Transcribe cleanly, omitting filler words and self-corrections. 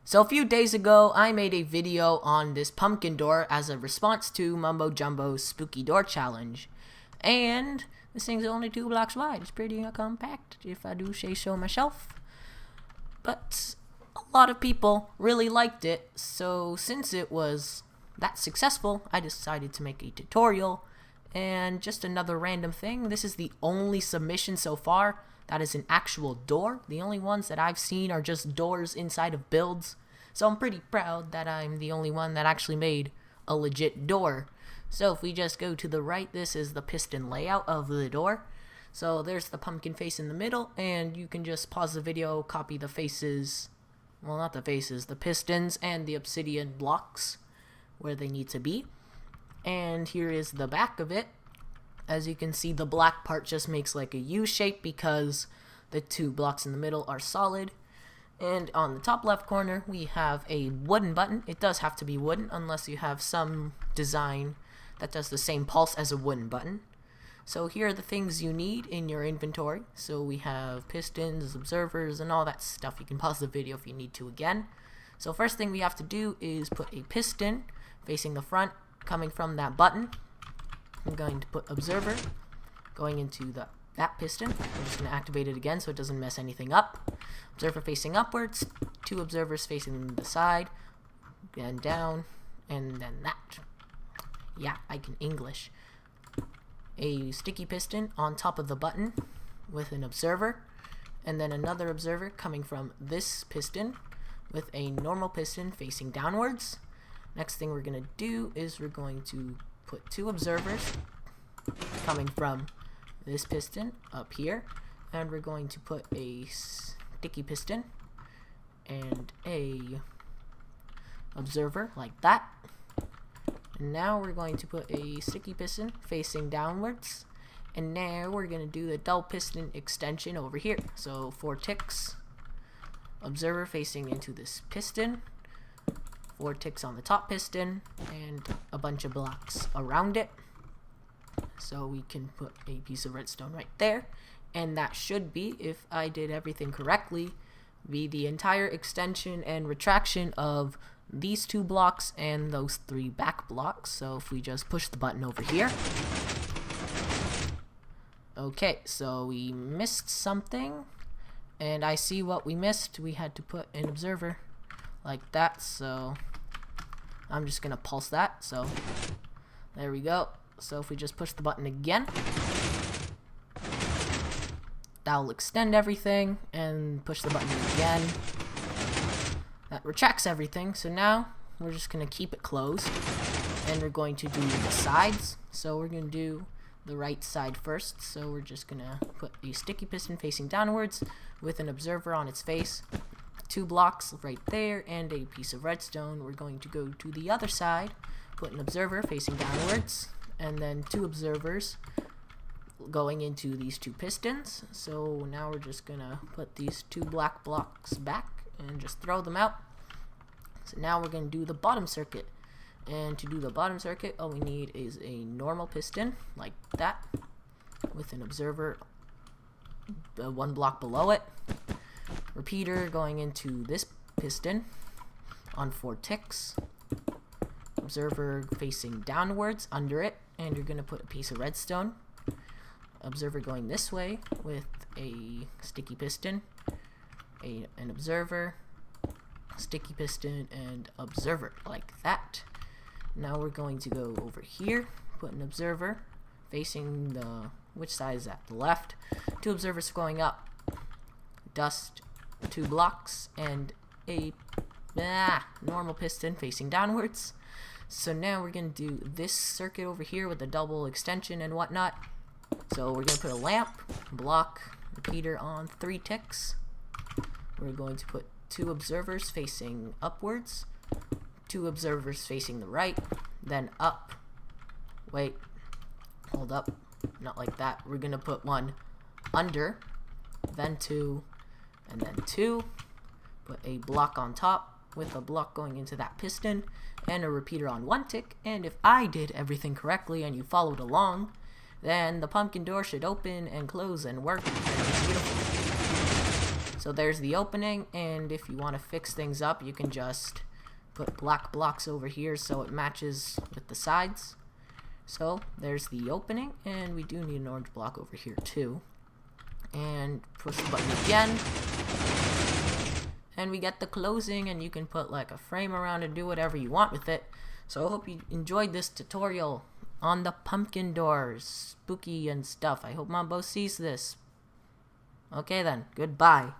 So a few days ago, I made a video on this pumpkin door as a response to Mumbo Jumbo's spooky door challenge. And this thing's only 2 blocks wide. It's pretty compact, if I do say so myself. But a lot of people really liked it, so since it was that successful, I decided to make a tutorial. And just another random thing, this is the only submission so far that is an actual door. The only ones that I've seen are just doors inside of builds. So I'm pretty proud that I'm the only one that actually made a legit door. So if we just go to the right, this is the piston layout of the door. So there's the pumpkin face in the middle, and you can just pause the video, copy the faces, well, not the faces, the pistons and the obsidian blocks where they need to be. And here is the back of it. As you can see, the black part just makes like a U shape because the 2 blocks in the middle are solid. And on the top left corner, we have a wooden button. It does have to be wooden unless you have some design that does the same pulse as a wooden button. So here are the things you need in your inventory. So we have pistons, observers, and all that stuff. You can pause the video if you need to again. So first thing we have to do is put a piston facing the front, coming from that button. I'm going to put observer going into that piston. I'm just going to activate it again so it doesn't mess anything up. Observer facing upwards, 2 observers facing the side, and down, and then that. Yeah, I can English. A sticky piston on top of the button with an observer, and then another observer coming from this piston with a normal piston facing downwards. Next thing we're going to do is we're going to put 2 observers coming from this piston up here, and we're going to put a sticky piston and a observer like that. And now we're going to put a sticky piston facing downwards, and now we're going to do the double piston extension over here. So 4 ticks, observer facing into this piston, 4 ticks on the top piston, and a bunch of blocks around it. So we can put a piece of redstone right there, and that should be, if I did everything correctly, be the entire extension and retraction of these 2 blocks and those 3 back blocks. So if we just push the button over here. Okay, so we missed something, and I see what we missed. We had to put an observer like that, so I'm just gonna pulse that. So there we go. So if we just push the button again, that'll extend everything, and push the button again, that retracts everything. So now we're just gonna keep it closed, and we're going to do the sides. So we're gonna do the right side first. So we're just gonna put a sticky piston facing downwards with an observer on its face, 2 blocks right there, and a piece of redstone. We're going to go to the other side, put an observer facing downwards, and then 2 observers going into these 2 pistons. So now we're just gonna put these 2 black blocks back and just throw them out. So now we're gonna do the bottom circuit. And to do the bottom circuit, all we need is a normal piston like that with an observer 1 block below it. Repeater going into this piston on 4 ticks. Observer facing downwards under it, and you're going to put a piece of redstone. Observer going this way with a sticky piston, an observer, sticky piston, and observer like that. Now we're going to go over here, put an observer facing the, which side is that? The left. 2 observers going up, dust, 2 blocks, and a normal piston facing downwards. So now we're going to do this circuit over here with a double extension and whatnot. So we're going to put a lamp, block, repeater on 3 ticks. We're going to put 2 observers facing upwards, 2 observers facing the right, then up. Wait, hold up, not like that. We're going to put 1 under, then 2, and then 2. Put a block on top with a block going into that piston, and a repeater on 1 tick. And if I did everything correctly and you followed along, then the pumpkin door should open and close and work, and it's beautiful. So So there's the opening, and if you want to fix things up, you can just put black blocks over here so it matches with the sides. So there's the opening, and we do need an orange block over here too. And push the button again, and we get the closing, and you can put like a frame around and do whatever you want with it. So I hope you enjoyed this tutorial on the pumpkin doors, spooky and stuff. I hope Mumbo sees this. Okay then, goodbye.